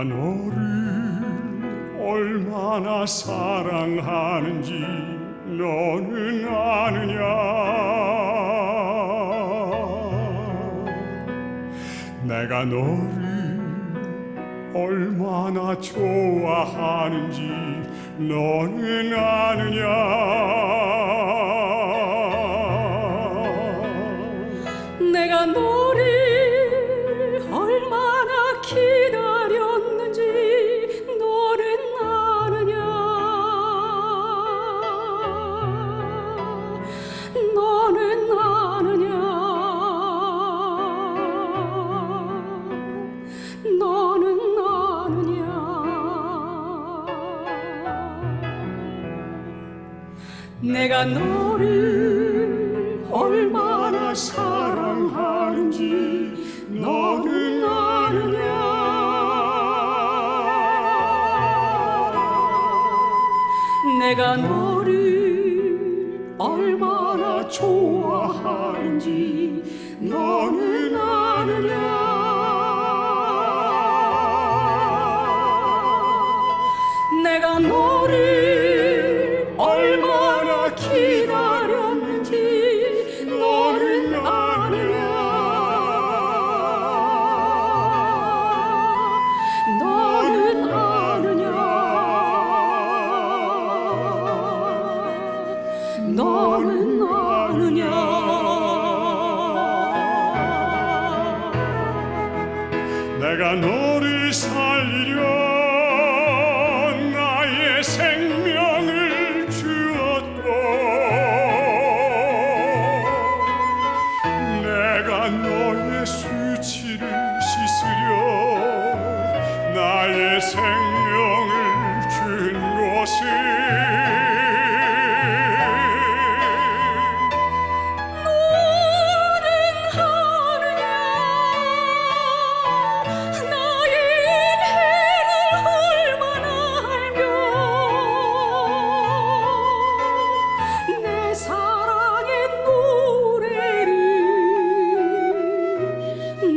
내가 너를 얼마나 사랑하는지 너는 아느냐. 내가 너를 얼마나 좋아하는지 너는 아느냐. 내가 너를 얼마나 기다렸는지 너는 아느냐. 너는 아느냐. 너는 아느냐. 내가 너를 얼마나 사랑하는지 너는 아느냐. 내가 너를 얼마나 좋아하는지 너는 아느냐. 내가 너를 얼마나 기다렸는지 너는 아느냐. 너는 아느냐. 너는 아느냐. 내가 너를 살리려 나의 생명을 주었고 내가 너의 수치를 씻으려 나의 생명을 준 것을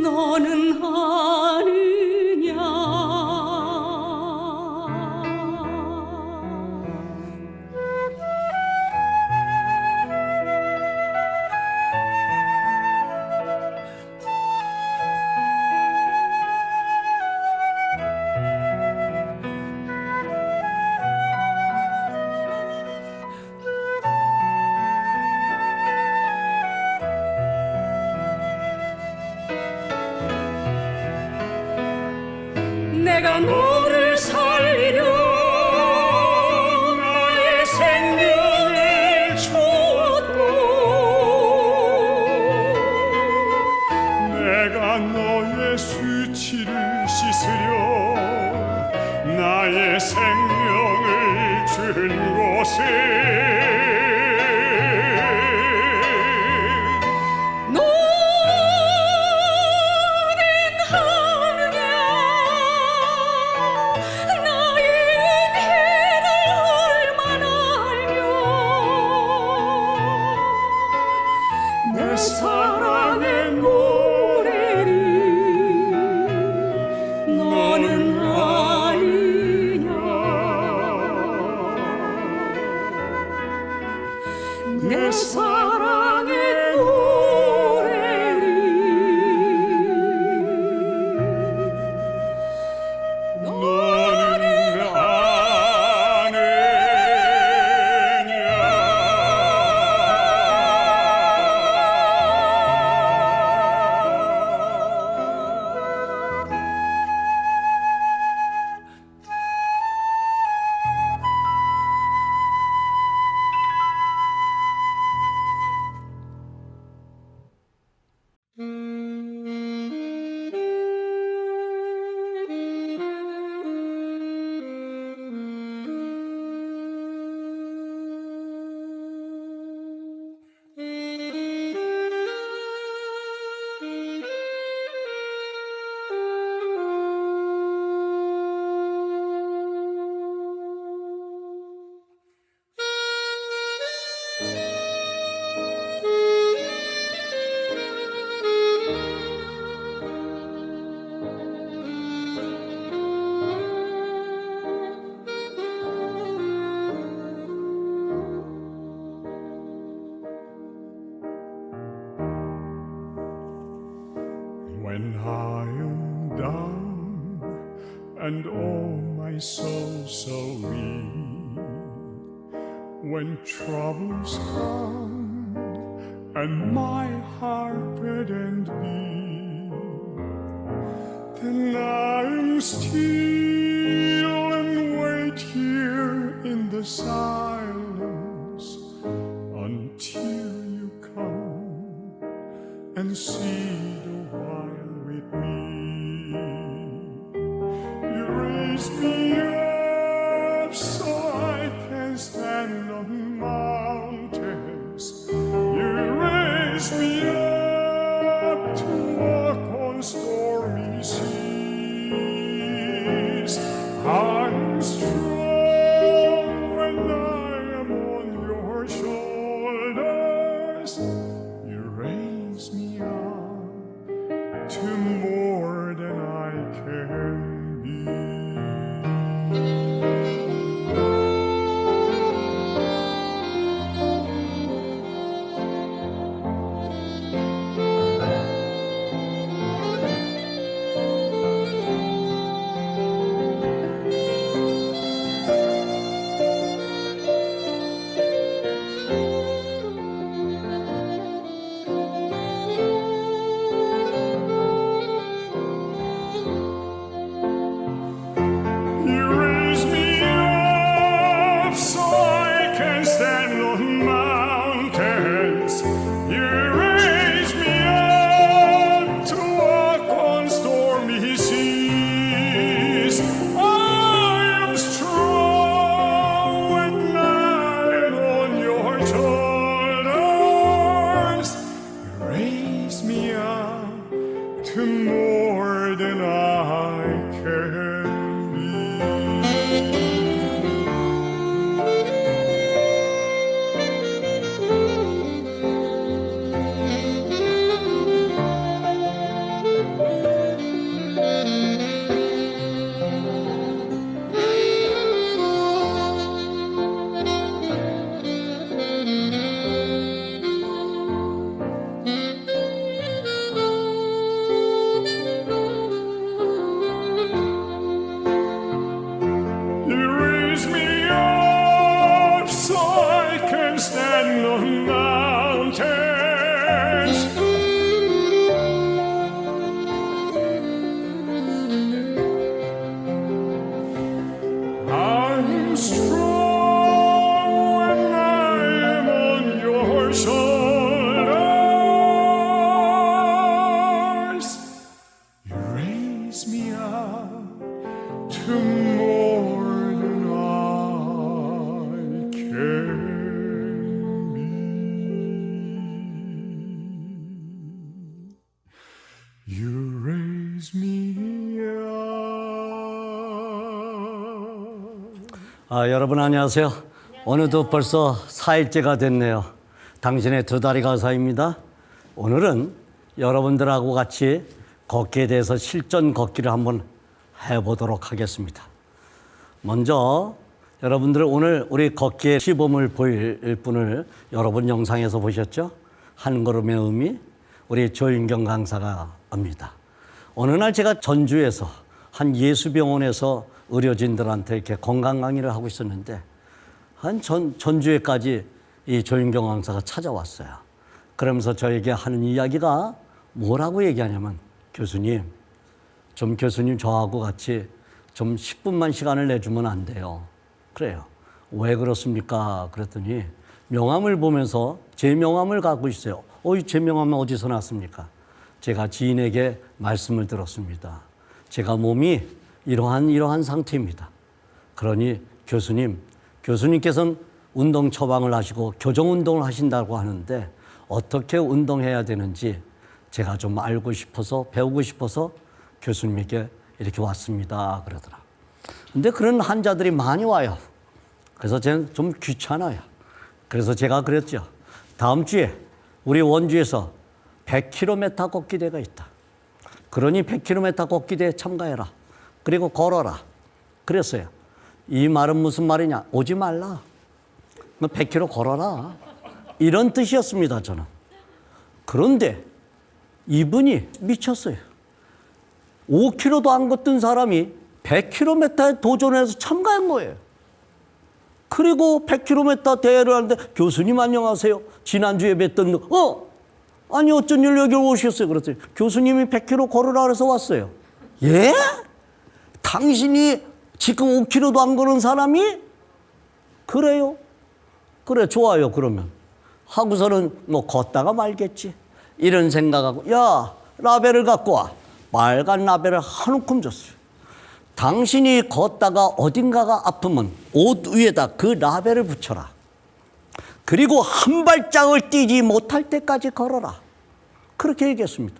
너는 아느냐. 내가 너를 살리려 나의 생명을 주었고 내가 너의 수치를 씻으려 나의 생명을 준 것을 내 사랑의 노래를 너는 아느냐. 내 사랑의 노래를 너는 아느냐. when I am down and oh my soul so weak, when troubles come and my heart burdened be, then I am still and wait here in the silence until you come and see the while with me. You raise me up so I can stand on mountains. You raise me up to walk on stormy seas. I'm strong when I am on your shoulders. You raise me up to more than I can be. You raise me up so I can stand on mountains. You raise me up to walk on stormy seas. I am strong when I'm on your shoulders. You raise me up to more than I can be. You raise me up so I can stand on mountains. I'm strong when I am on your shoulders. You raise me up to more than I can be. You raise me up. 여러분 안녕하세요. 어느덧 벌써 4일째가 됐네요. 당신의 두 다리 가사입니다. 오늘은 여러분들하고 같이 걷기에 대해서 실전 걷기를 한번 해보도록 하겠습니다. 먼저 여러분들 오늘 우리 걷기의 시범을 보일 분을 여러분 영상에서 보셨죠? 한 걸음의 의미, 우리 조윤경 강사가 합니다. 어느 날 제가 전주에서 한 예수병원에서 의료진들한테 이렇게 건강 강의를 하고 있었는데 한 전주에까지 이 조윤경 강사가 찾아왔어요. 그러면서 저에게 하는 이야기가 뭐라고 얘기하냐면 교수님 저하고 같이 좀 10분만 시간을 내주면 안 돼요. 그래요. 왜 그렇습니까? 그랬더니 명함을 보면서 제 명함을 갖고 있어요. 제 명함은 어디서 났습니까? 제가 지인에게 말씀을 들었습니다. 제가 몸이 이러한 상태입니다. 그러니 교수님께서는 운동 처방을 하시고 교정 운동을 하신다고 하는데 어떻게 운동해야 되는지 제가 좀 알고 싶어서 배우고 싶어서 교수님에게 이렇게 왔습니다. 그러더라. 근데 그런 환자들이 많이 와요. 그래서 저는 좀 귀찮아요. 그래서 제가 그랬죠. 다음 주에 우리 원주에서 100km 걷기 대회가 있다. 그러니 100km 걷기 대회에 참가해라. 그리고 걸어라. 그랬어요. 이 말은 무슨 말이냐? 오지 말라. 100km 걸어라. 이런 뜻이었습니다, 저는. 그런데 이분이 미쳤어요. 5km도 안 걷던 사람이 100km에 도전해서 참가한 거예요. 그리고 100km 대회를 하는데 교수님 안녕하세요. 지난주에 뵀던 아니 어쩐 일로 여기 오셨어요? 그랬더니 교수님이 100km 걸으라 그래서 왔어요. 예? 당신이 지금 5km도 안 걸은 사람이? 그래요? 그래 좋아요 그러면. 하고서는 뭐 걷다가 말겠지. 이런 생각하고 야 라벨을 갖고 와. 빨간 라벨을 한 움큼 줬어요. 당신이 걷다가 어딘가가 아프면 옷 위에다 그 라벨을 붙여라. 그리고 한 발짝을 뛰지 못할 때까지 걸어라. 그렇게 얘기했습니다.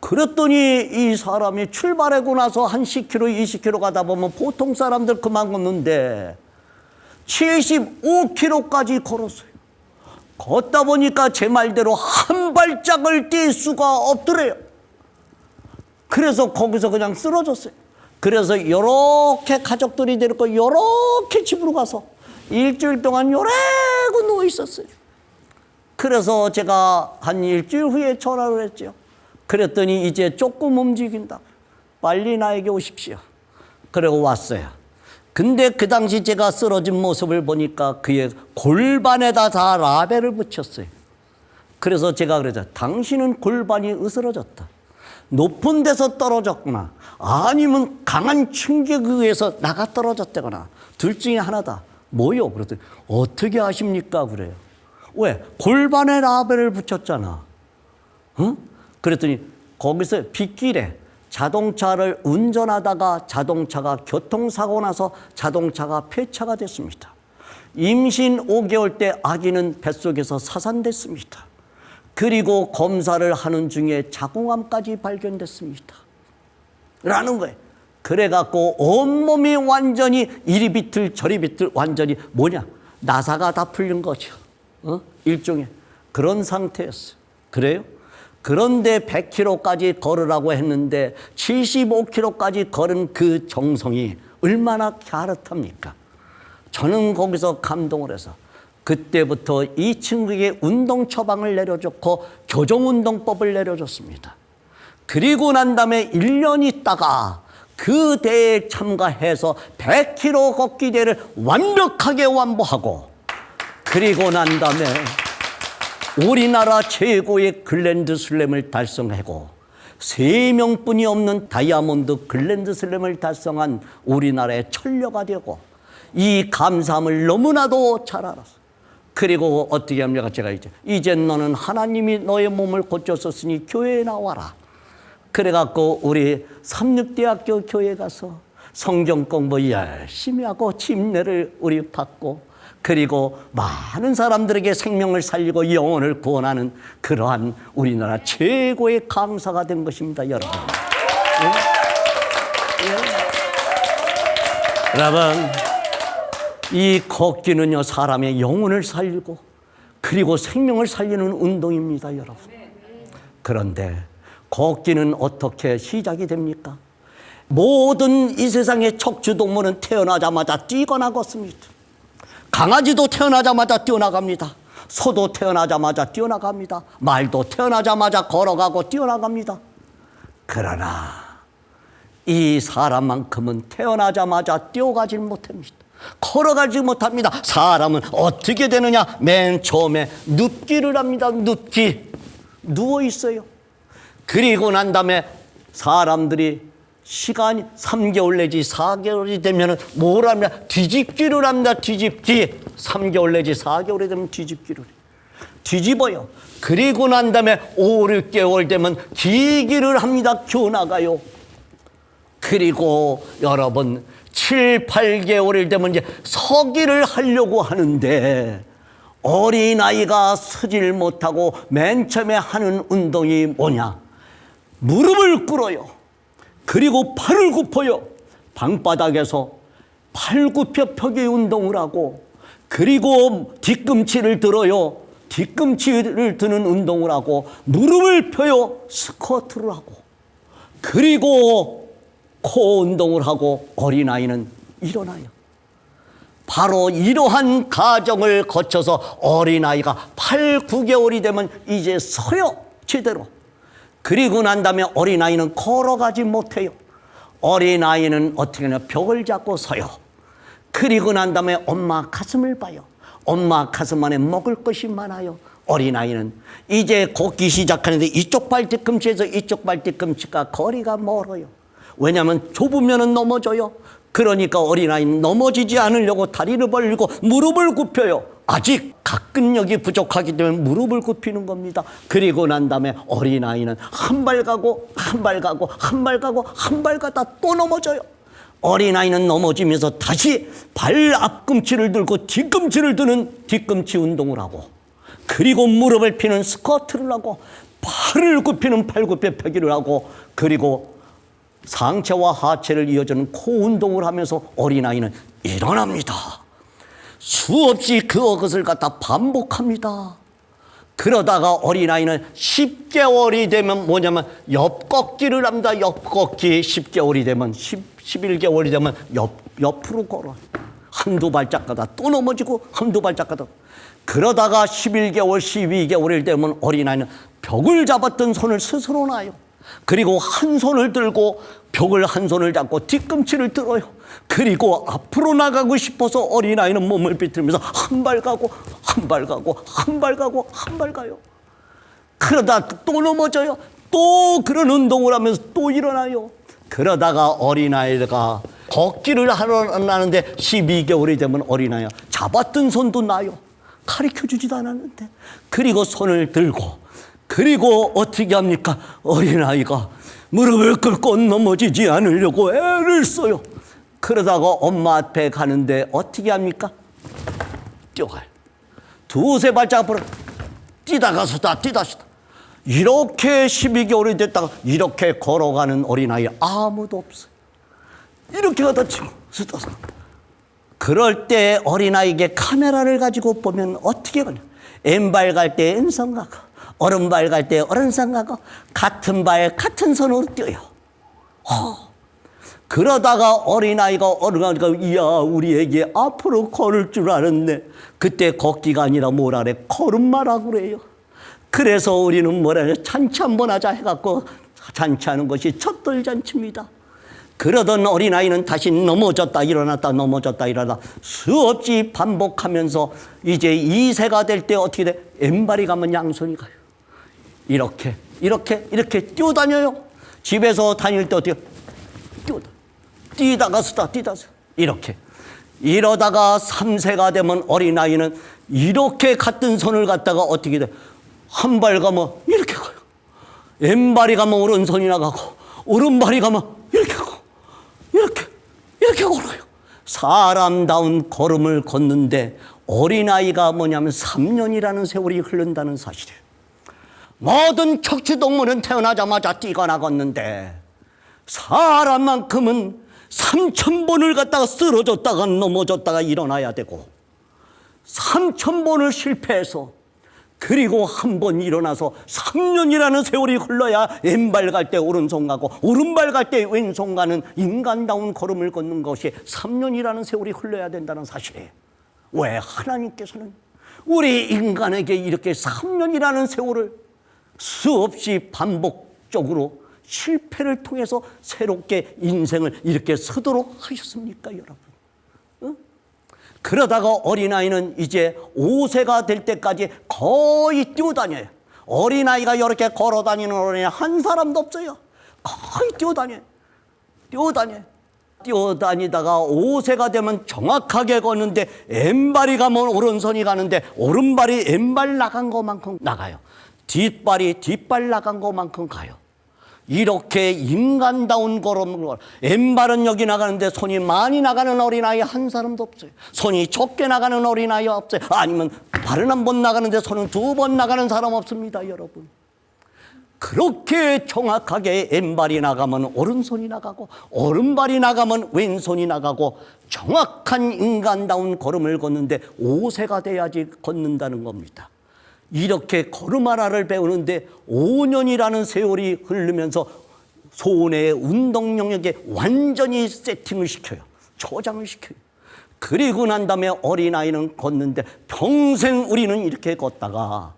그랬더니 이 사람이 출발하고 나서 한 10km, 20km 가다 보면 보통 사람들 그만 걷는데 75km까지 걸었어요. 걷다 보니까 제 말대로 한 발짝을 뛸 수가 없더래요. 그래서 거기서 그냥 쓰러졌어요. 그래서 이렇게 가족들이 데리고 이렇게 집으로 가서 일주일 동안 요래고 누워 있었어요. 그래서 제가 한 일주일 후에 전화를 했죠. 그랬더니 이제 조금 움직인다. 빨리 나에게 오십시오. 그리고 왔어요. 근데 그 당시 제가 쓰러진 모습을 보니까 그의 골반에다 다 라벨을 붙였어요. 그래서 제가 그러죠. 당신은 골반이 으스러졌다. 높은 데서 떨어졌구나. 아니면 강한 충격에 의해서 나가 떨어졌다거나. 둘 중에 하나다. 뭐요? 그랬더니 어떻게 아십니까? 그래요. 왜? 골반에 라벨을 붙였잖아. 응? 그랬더니 거기서 빗길에 자동차를 운전하다가 자동차가 교통사고 나서 자동차가 폐차가 됐습니다. 임신 5개월 때 아기는 뱃속에서 사산됐습니다. 그리고 검사를 하는 중에 자궁암까지 발견됐습니다. 라는 거예요. 그래갖고 온몸이 완전히 이리 비틀 저리 비틀 완전히 뭐냐? 나사가 다 풀린 거죠. 일종의 그런 상태였어요. 그래요? 그런데 100km까지 걸으라고 했는데 75km까지 걸은 그 정성이 얼마나 갸릇합니까? 저는 거기서 감동을 해서 그때부터 이 친구에게 운동 처방을 내려줬고 교정운동법을 내려줬습니다. 그리고 난 다음에 1년 있다가 그 대회에 참가해서 100km 걷기 대회를 완벽하게 완보하고 그리고 난 다음에 우리나라 최고의 글랜드 슬램을 달성하고 3명뿐이 없는 다이아몬드 글랜드 슬램을 달성한 우리나라의 천녀가 되고 이 감사함을 너무나도 잘 알았어. 그리고 어떻게 합니까? 제가 이제 너는 하나님이 너의 몸을 고쳤었으니 교회에 나와라. 그래갖고 우리 삼육대학교 교회 가서 성경 공부 열심히 하고 침례를 우리 받고 그리고 많은 사람들에게 생명을 살리고 영혼을 구원하는 그러한 우리나라 최고의 강사가 된 것입니다, 여러분. 예? 여러분, 이 걷기는요, 사람의 영혼을 살리고 그리고 생명을 살리는 운동입니다, 여러분. 그런데 걷기는 어떻게 시작이 됩니까? 모든 이 세상의 척추동물은 태어나자마자 뛰거나 걷습니다. 강아지도 태어나자마자 뛰어나갑니다. 소도 태어나자마자 뛰어나갑니다. 말도 태어나자마자 걸어가고 뛰어나갑니다. 그러나 이 사람만큼은 태어나자마자 뛰어가질 못합니다. 걸어가지 못합니다. 사람은 어떻게 되느냐? 맨 처음에 눕기를 합니다. 눕기. 누워 있어요. 그리고 난 다음에 사람들이 시간이 3개월 내지 4개월이 되면 뭘 합니다? 뒤집기를 합니다. 뒤집기. 3개월 내지 4개월이 되면 뒤집기를 뒤집어요. 그리고 난 다음에 5, 6개월 되면 기기를 합니다. 겨나가요. 그리고 여러분 7, 8개월이 되면 이제 서기를 하려고 하는데 어린아이가 서질 못하고 맨 처음에 하는 운동이 뭐냐? 무릎을 꿇어요. 그리고 팔을 굽혀요. 방바닥에서 팔 굽혀 펴기 운동을 하고 그리고 뒤꿈치를 들어요. 뒤꿈치를 드는 운동을 하고 무릎을 펴요. 스쿼트를 하고 그리고 코 운동을 하고 어린아이는 일어나요. 바로 이러한 과정을 거쳐서 어린아이가 8, 9개월이 되면 이제 서요. 제대로. 그리고 난 다음에 어린아이는 걸어가지 못해요. 어린아이는 어떻게 하냐, 벽을 잡고 서요. 그리고 난 다음에 엄마 가슴을 봐요. 엄마 가슴 안에 먹을 것이 많아요. 어린아이는 이제 걷기 시작하는데 이쪽 발 뒤꿈치에서 이쪽 발 뒤꿈치가 거리가 멀어요. 왜냐하면 좁으면 넘어져요. 그러니까 어린아이는 넘어지지 않으려고 다리를 벌리고 무릎을 굽혀요. 아직 가끈력이 부족하기 때문에 무릎을 굽히는 겁니다. 그리고 난 다음에 어린아이는 한 발 가고 한 발 가고 한 발 가고 한 발 가다 또 넘어져요. 어린아이는 넘어지면서 다시 발 앞꿈치를 들고 뒤꿈치를 드는 뒤꿈치 운동을 하고, 그리고 무릎을 피는 스쿼트를 하고, 팔을 굽히는 팔굽혀 펴기를 하고, 그리고 상체와 하체를 이어주는 코 운동을 하면서 어린아이는 일어납니다. 수없이 그것을 갖다 반복합니다. 그러다가 어린아이는 10개월이 되면 뭐냐면 옆걷기를 합니다. 옆걷기 10개월이 되면 11개월이 되면 옆으로 걸어. 한두 발짝 가다 또 넘어지고 한두 발짝 가다. 그러다가 11개월, 12개월이 되면 어린아이는 벽을 잡았던 손을 스스로 놔요. 그리고 한 손을 들고 벽을 한 손을 잡고 뒤꿈치를 들어요. 그리고 앞으로 나가고 싶어서 어린아이는 몸을 비틀면서 한 발 가고 한 발 가고 한 발 가고 한 발 가요. 그러다 또 넘어져요. 또 그런 운동을 하면서 또 일어나요. 그러다가 어린아이가 걷기를 하러 나는데 12개월이 되면 어린아이가 잡았던 손도 나요. 가르쳐주지도 않았는데. 그리고 손을 들고, 그리고 어떻게 합니까? 어린아이가 무릎을 꿇고 넘어지지 않으려고 애를 써요. 그러다가 엄마 앞에 가는데 어떻게 합니까? 뛰어가요. 두세 발짝 앞으로 뛰다가 서다 뛰다 서다. 이렇게 12개월이 됐다가 이렇게 걸어가는 어린아이 아무도 없어요. 이렇게 가다 치고 서다 서다. 그럴 때 어린아이에게 카메라를 가지고 보면 어떻게 가냐. 왼발 갈 때 왼손 가고, 오른발 갈 때 오른손 가고, 같은 발 같은 손으로 뛰어요. 그러다가 어린아이가 이야 우리에게 앞으로 걸을 줄 알았네. 그때 걷기가 아니라 뭐라 그래, 걸음마라고 그래요. 그래서 우리는 뭐라 그래, 잔치 한번 하자 해갖고 잔치하는 것이 첫돌 잔치입니다. 그러던 어린아이는 다시 넘어졌다 일어났다 넘어졌다 일어났다 수없이 반복하면서 이제 2세가 될 때 어떻게 돼? 왼발이 가면 양손이 가요. 이렇게 뛰어다녀요. 집에서 다닐 때 어떻게 뛰다가 서다 뛰다 서 이렇게. 이러다가 3세가 되면 어린아이는 이렇게 같은 손을 갖다가 어떻게 돼? 한 발 가면 이렇게 가요. 왼발이 가면 오른손이 나가고, 오른발이 가면 이렇게 가고, 이렇게 걸어요. 사람다운 걸음을 걷는데 어린아이가 뭐냐면 3년이라는 세월이 흐른다는 사실이에요. 모든 척추동물은 태어나자마자 뛰거나 걷는데 사람만큼은 3,000번을 갖다가 쓰러졌다가 넘어졌다가 일어나야 되고, 3,000번을 실패해서 그리고 한 번 일어나서 3년이라는 세월이 흘러야 왼발 갈 때 오른손 가고 오른발 갈 때 왼손 가는 인간다운 걸음을 걷는 것이 3년이라는 세월이 흘러야 된다는 사실이에요. 왜 하나님께서는 우리 인간에게 이렇게 3년이라는 세월을 수없이 반복적으로 실패를 통해서 새롭게 인생을 이렇게 서도록 하셨습니까, 여러분? 그러다가 어린아이는 이제 5세가 될 때까지 거의 뛰어다녀요. 어린아이가 이렇게 걸어다니는 어린아이 한 사람도 없어요. 거의 뛰어다녀요. 뛰어다니다가 5세가 되면 정확하게 걷는데 왼발이 가면 오른손이 가는데 오른발이 왼발 나간 것만큼 나가요. 뒷발이 뒷발 나간 것만큼 가요. 이렇게 인간다운 걸음을 걸어. 왼발은 여기 나가는데 손이 많이 나가는 어린아이 한 사람도 없어요. 손이 적게 나가는 어린아이 없어요. 아니면 발은 한 번 나가는데 손은 2번 나가는 사람 없습니다, 여러분. 그렇게 정확하게 왼발이 나가면 오른손이 나가고 오른발이 나가면 왼손이 나가고 정확한 인간다운 걸음을 걷는데 5세가 돼야지 걷는다는 겁니다. 이렇게 걸음 하나를 배우는데 5년이라는 세월이 흐르면서 손의 운동 영역에 완전히 세팅을 시켜요. 조장을 시켜요. 그리고 난 다음에 어린아이는 걷는데 평생 우리는 이렇게 걷다가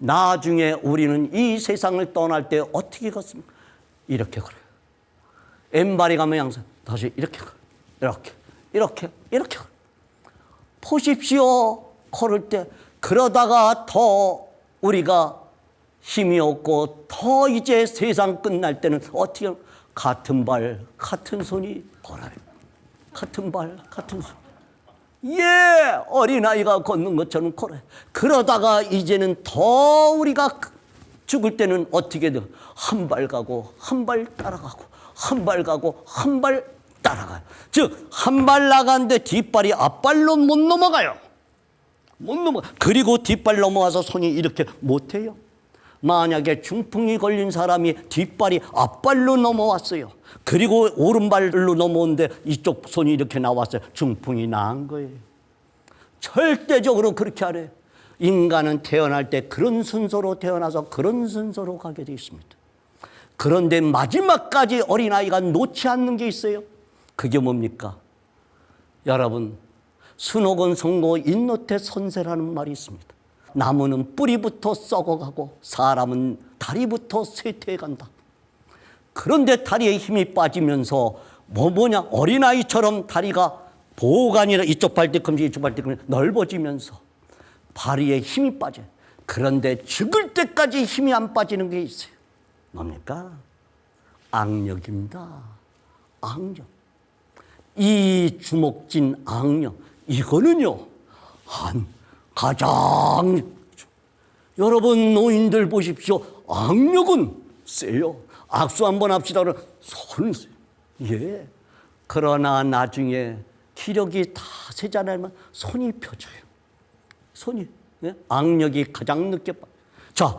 나중에 우리는 이 세상을 떠날 때 어떻게 걷습니까? 이렇게 걸어요. 왼발이 가면 항상 다시 이렇게 걸어요. 이렇게 걸어요. 보십시오. 걸을 때 그러다가 더 우리가 힘이 없고 더 이제 세상 끝날 때는 어떻게 같은 발 같은 손이 걸어요. 같은 발 같은 손. 예, 어린아이가 걷는 것처럼 걸어요. 그러다가 이제는 더 우리가 죽을 때는 어떻게 돼요? 한 발 가고 한 발 따라가고 한 발 가고 한 발 따라가요. 즉 한 발 나가는데 뒷발이 앞발로 못 넘어가요. 못 넘어가. 그리고 뒷발 넘어와서 손이 이렇게 못해요. 만약에 중풍이 걸린 사람이 뒷발이 앞발로 넘어왔어요. 그리고 오른발로 넘어오는데 이쪽 손이 이렇게 나왔어요. 중풍이 나은 거예요. 절대적으로 그렇게 하래요. 인간은 태어날 때 그런 순서로 태어나서 그런 순서로 가게 되어 있습니다. 그런데 마지막까지 어린아이가 놓지 않는 게 있어요. 그게 뭡니까? 여러분, 순옥은 성고 인노태 선세라는 말이 있습니다. 나무는 뿌리부터 썩어가고 사람은 다리부터 쇠퇴해간다. 그런데 다리에 힘이 빠지면서 뭐냐 어린아이처럼 다리가 보호가 아니라 이쪽 발 뒤꿈치 이쪽 발 뒤꿈치 넓어지면서 발에 힘이 빠져요. 그런데 죽을 때까지 힘이 안 빠지는 게 있어요. 뭡니까? 악력입니다. 악력. 이 주먹진 악력. 이거는요 가장 여러분 노인들 보십시오. 악력은 세요. 악수 한번 합시다. 손 세요. 예. 그러나 나중에 기력이 다 세지 않으면 손이 펴져요. 손이. 예? 악력이 가장 늦게 빠져요. 자,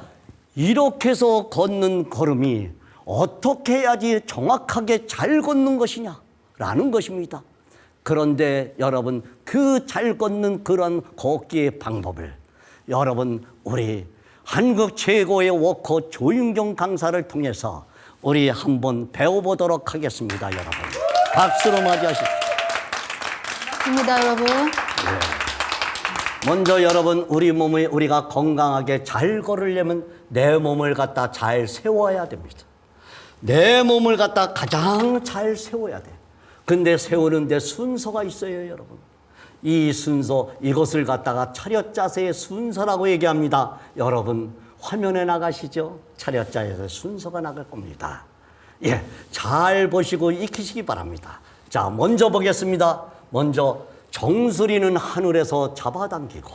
이렇게 해서 걷는 걸음이 어떻게 해야지 정확하게 잘 걷는 것이냐라는 것입니다. 그런데 여러분 그 잘 걷는 그런 걷기의 방법을 여러분 우리 한국 최고의 워커 조윤경 강사를 통해서 우리 한번 배워보도록 하겠습니다. 여러분 박수로 맞이하시죠. 입니다, 여러분. 먼저 여러분 우리 몸을 우리가 건강하게 잘 걸으려면 내 몸을 갖다 잘 세워야 됩니다. 내 몸을 갖다 가장 잘 세워야 돼요. 근데 세우는데 순서가 있어요, 여러분. 이 순서, 이것을 갖다가 차렷 자세의 순서라고 얘기합니다. 여러분, 화면에 나가시죠? 차렷 자세의 순서가 나갈 겁니다. 예, 잘 보시고 익히시기 바랍니다. 자, 먼저 보겠습니다. 먼저 정수리는 하늘에서 잡아당기고,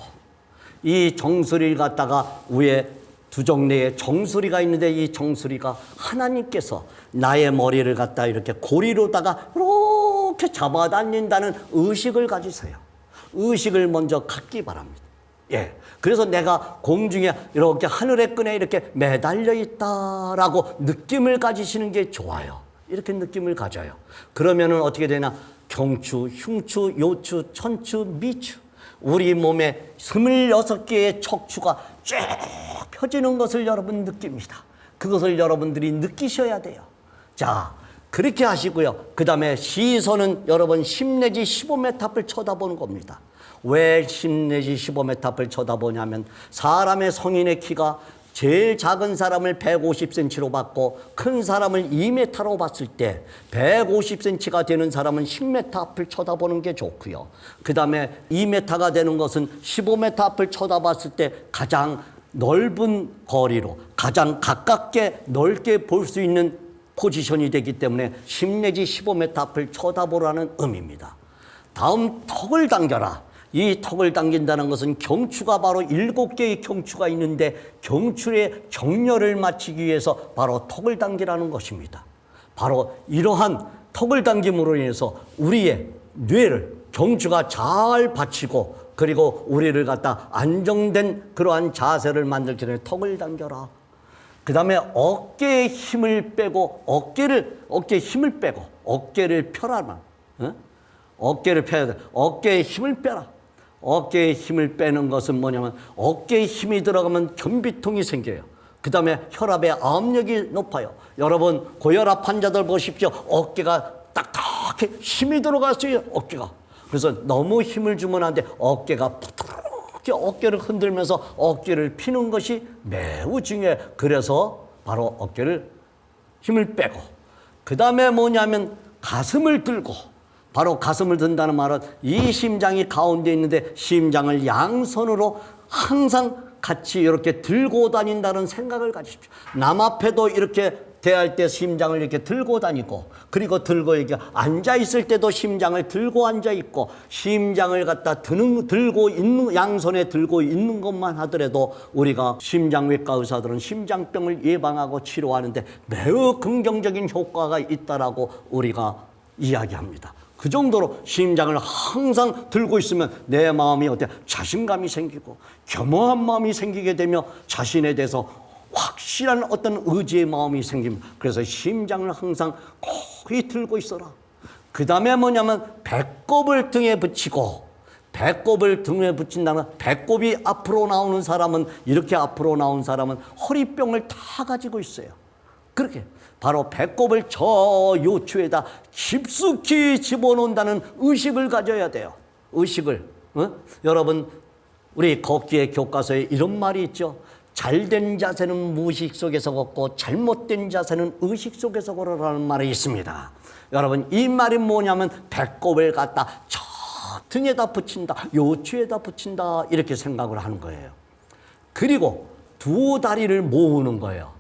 이 정수리를 갖다가 위에 두 정례에 정수리가 있는데 이 정수리가 하나님께서 나의 머리를 갖다 이렇게 고리로다가 이렇게 잡아당긴다는 의식을 가지세요. 의식을 먼저 갖기 바랍니다. 예. 그래서 내가 공중에 이렇게 하늘의 끈에 이렇게 매달려 있다라고 느낌을 가지시는 게 좋아요. 이렇게 느낌을 가져요. 그러면은 어떻게 되나? 경추, 흉추, 요추, 천추, 미추. 우리 몸에 26개의 척추가 쭉 펴지는 것을 여러분 느낍니다. 그것을 여러분들이 느끼셔야 돼요. 자, 그렇게 하시고요. 그 다음에 시선은 여러분 10 내지 15m 앞을 쳐다보는 겁니다. 왜 10 내지 15m 앞을 쳐다보냐면 사람의 성인의 키가 제일 작은 사람을 150cm로 봤고 큰 사람을 2m로 봤을 때 150cm가 되는 사람은 10m 앞을 쳐다보는 게 좋고요. 그 다음에 2m가 되는 것은 15m 앞을 쳐다봤을 때 가장 넓은 거리로 가장 가깝게 넓게 볼 수 있는 포지션이 되기 때문에 10 내지 15m 앞을 쳐다보라는 의미입니다. 다음 턱을 당겨라. 이 턱을 당긴다는 것은 경추가 바로 7개의 경추가 있는데 경추의 정렬을 맞추기 위해서 바로 턱을 당기라는 것입니다. 바로 이러한 턱을 당김으로 인해서 우리의 뇌를 경추가 잘 받치고 그리고 우리를 갖다 안정된 그러한 자세를 만들기 전에 턱을 당겨라. 그 다음에 어깨에 힘을 빼고 어깨에 힘을 빼고 어깨를 펴라. 어? 어깨를 펴야 돼. 어깨에 힘을 빼라. 어깨에 힘을 빼는 것은 뭐냐면 어깨에 힘이 들어가면 변비통이 생겨요. 그 다음에 혈압의 압력이 높아요. 여러분 고혈압 환자들 보십시오. 어깨가 딱딱해 힘이 들어갔어요. 어깨가. 그래서 너무 힘을 주면 안 돼. 어깨가 부드럽게 이렇게 어깨를 흔들면서 어깨를 피는 것이 매우 중요해. 그래서 바로 어깨를 힘을 빼고, 그 다음에 뭐냐면 가슴을 들고, 바로 가슴을 든다는 말은 이 심장이 가운데 있는데 심장을 양손으로 항상 같이 이렇게 들고 다닌다는 생각을 가지십시오. 남 앞에도 이렇게 대할 때 심장을 이렇게 들고 다니고, 그리고 들고 이렇게 앉아 있을 때도 심장을 들고 앉아 있고, 심장을 갖다 들고 있는, 양손에 들고 있는 것만 하더라도 우리가 심장외과 의사들은 심장병을 예방하고 치료하는데 매우 긍정적인 효과가 있다라고 우리가 이야기합니다. 그 정도로 심장을 항상 들고 있으면 내 마음이 어때? 자신감이 생기고 겸허한 마음이 생기게 되며 자신에 대해서 확실한 어떤 의지의 마음이 생깁니다. 그래서 심장을 항상 거기 들고 있어라. 그 다음에 뭐냐면 배꼽을 등에 붙이고, 배꼽을 등에 붙인다는, 배꼽이 앞으로 나오는 사람은, 이렇게 앞으로 나온 사람은 허리병을 다 가지고 있어요. 그렇게 바로 배꼽을 저 요추에다 깊숙이 집어넣는다는 의식을 가져야 돼요. 의식을. 여러분, 우리 걷기의 교과서에 이런 말이 있죠. 잘된 자세는 무의식 속에서 걷고 잘못된 자세는 의식 속에서 걸어라는 말이 있습니다. 여러분, 이 말이 뭐냐면 배꼽을 갖다 저 등에다 붙인다, 요추에다 붙인다, 이렇게 생각을 하는 거예요. 그리고 두 다리를 모으는 거예요.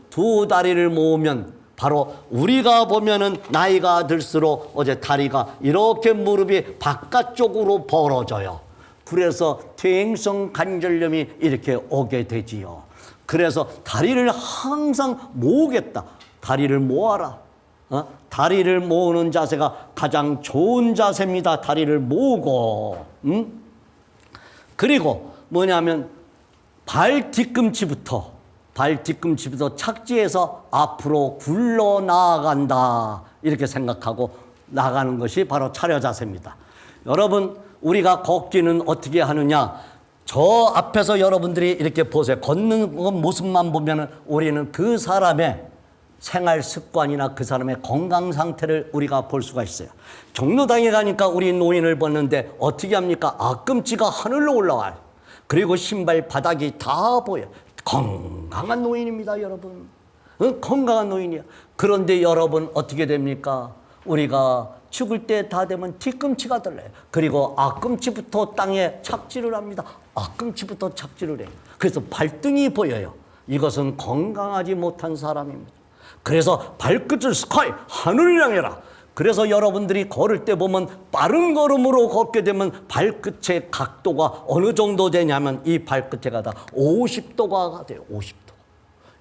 두 다리를 모으면 바로 우리가 보면은 나이가 들수록 어제 다리가 이렇게 무릎이 바깥쪽으로 벌어져요. 그래서 퇴행성 관절염이 이렇게 오게 되지요. 그래서 다리를 항상 모으겠다. 다리를 모아라. 다리를 모으는 자세가 가장 좋은 자세입니다. 다리를 모으고. 그리고 뭐냐면 발 뒤꿈치부터 착지해서 앞으로 굴러 나아간다, 이렇게 생각하고 나가는 것이 바로 차려 자세입니다. 여러분, 우리가 걷기는 어떻게 하느냐? 저 앞에서 여러분들이 이렇게 보세요. 걷는 모습만 보면은 우리는 그 사람의 생활 습관이나 그 사람의 건강 상태를 우리가 볼 수가 있어요. 경로당에 가니까 우리 노인을 봤는데 어떻게 합니까? 앞꿈치가 하늘로 올라와요. 그리고 신발 바닥이 다 보여요. 건강한 노인입니다, 여러분. 건강한 노인이야. 그런데 여러분 어떻게 됩니까? 우리가 죽을 때 다 되면 뒤꿈치가 들려요. 그리고 앞꿈치부터 땅에 착지를 합니다. 앞꿈치부터 착지를 해요. 그래서 발등이 보여요. 이것은 건강하지 못한 사람입니다. 그래서 발끝을 스카이, 하늘을 향해라. 그래서 여러분들이 걸을 때 보면 빠른 걸음으로 걷게 되면 발끝의 각도가 어느 정도 되냐면 이 발끝에 가다 50도가 돼요. 50도.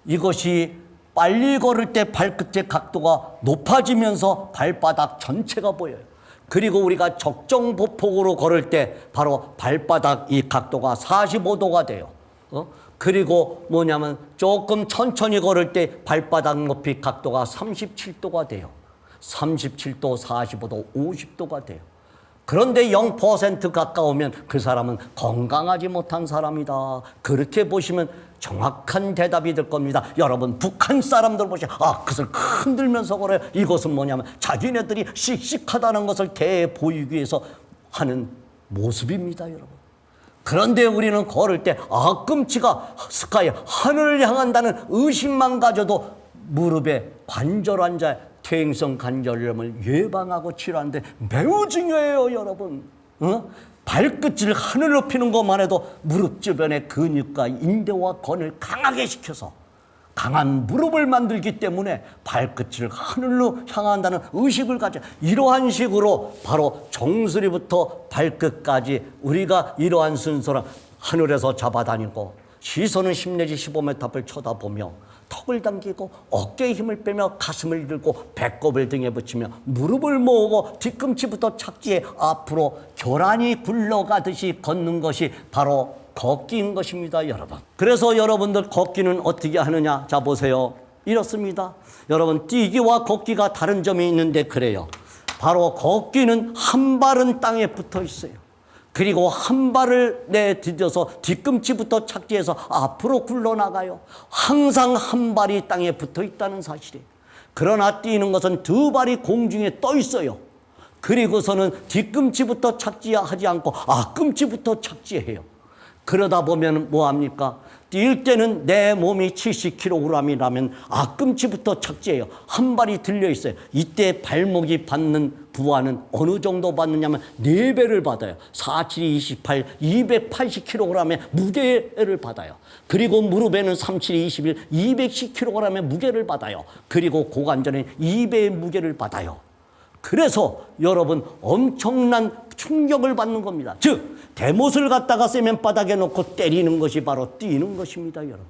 이것이 빨리 걸을 때 발끝의 각도가 높아지면서 발바닥 전체가 보여요. 그리고 우리가 적정 보폭으로 걸을 때 바로 발바닥 이 각도가 45도가 돼요. 그리고 뭐냐면 조금 천천히 걸을 때 발바닥 높이 각도가 37도가 돼요. 37도, 45도, 50도가 돼요. 그런데 0% 가까우면 그 사람은 건강하지 못한 사람이다. 그렇게 보시면 정확한 대답이 될 겁니다. 여러분, 북한 사람들 보시면 그것을 흔들면서 걸어요. 이것은 뭐냐면 자기네들이 씩씩하다는 것을 대보이기 위해서 하는 모습입니다, 여러분. 그런데 우리는 걸을 때 앞꿈치가 스카이, 하늘을 향한다는 의식만 가져도 무릎에 관절 환자 퇴행성 관절염을 예방하고 치료하는데 매우 중요해요, 여러분. 발끝을 하늘로 피는 것만 해도 무릎 주변의 근육과 인대와 건을 강하게 시켜서 강한 무릎을 만들기 때문에 발끝을 하늘로 향한다는 의식을 가져. 이러한 식으로 바로 정수리부터 발끝까지 우리가 이러한 순서로 하늘에서 잡아다니고 시선은 10 내지 15m 앞을 쳐다보며 턱을 당기고 어깨에 힘을 빼며 가슴을 들고 배꼽을 등에 붙이며 무릎을 모으고 뒤꿈치부터 착지해 앞으로 교란이 굴러가듯이 걷는 것이 바로 걷기인 것입니다, 여러분. 그래서 여러분들 걷기는 어떻게 하느냐? 자, 보세요. 이렇습니다. 여러분, 뛰기와 걷기가 다른 점이 있는데 그래요. 바로 걷기는 한 발은 땅에 붙어 있어요. 그리고 한 발을 내디뎌서 뒤꿈치부터 착지해서 앞으로 굴러나가요. 항상 한 발이 땅에 붙어 있다는 사실이에요. 그러나 뛰는 것은 두 발이 공중에 떠 있어요. 그리고서는 뒤꿈치부터 착지하지 않고 앞꿈치부터 착지해요. 그러다 보면 뭐합니까? 뛸 때는 내 몸이 70kg이라면 앞꿈치부터 착지해요. 한 발이 들려 있어요. 이때 발목이 받는 부하는 어느 정도 받느냐면 4배를 받아요. 4, 7, 28, 280kg의 무게를 받아요. 그리고 무릎에는 3, 7, 21, 210kg의 무게를 받아요. 그리고 고관절에는 2배의 무게를 받아요. 그래서 여러분 엄청난 충격을 받는 겁니다. 즉 대못을 갖다가 세면바닥에 놓고 때리는 것이 바로 뛰는 것입니다, 여러분.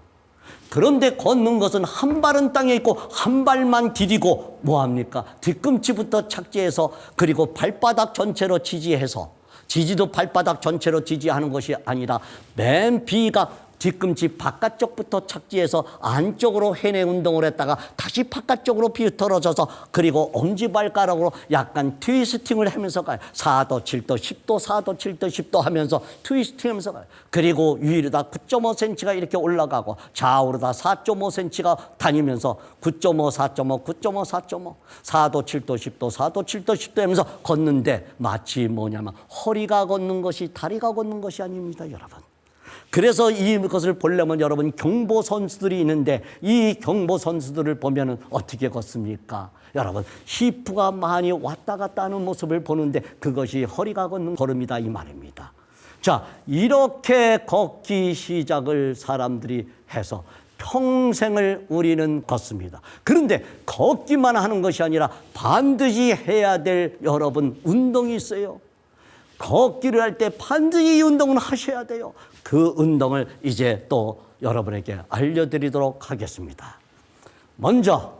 그런데 걷는 것은 한 발은 땅에 있고 한 발만 디디고 뭐합니까? 뒤꿈치부터 착지해서 그리고 발바닥 전체로 지지해서 지지도 발바닥 전체로 지지하는 것이 아니라 맨 비가 뒤꿈치 바깥쪽부터 착지해서 안쪽으로 해내 운동을 했다가 다시 바깥쪽으로 비틀어져서 그리고 엄지발가락으로 약간 트위스팅을 하면서 가요. 4도, 7도, 10도, 4도, 7도, 10도 하면서 트위스팅 하면서 가요. 그리고 위로다 9.5cm가 이렇게 올라가고 좌우로다 4.5cm가 다니면서 9.5, 4.5, 9.5, 4.5, 4도, 7도, 10도, 4도, 7도, 10도 하면서 걷는데 마치 뭐냐면 허리가 걷는 것이 다리가 걷는 것이 아닙니다, 여러분. 그래서 이것을 보려면 여러분 경보 선수들이 있는데 이 경보 선수들을 보면은 어떻게 걷습니까? 여러분 히프가 많이 왔다 갔다 하는 모습을 보는데 그것이 허리가 걷는 걸음이다 이 말입니다. 자, 이렇게 걷기 시작을 사람들이 해서 평생을 우리는 걷습니다. 그런데 걷기만 하는 것이 아니라 반드시 해야 될 여러분 운동이 있어요. 걷기를 할 때 반드시 이 운동을 하셔야 돼요. 그 운동을 이제 또 여러분에게 알려드리도록 하겠습니다. 먼저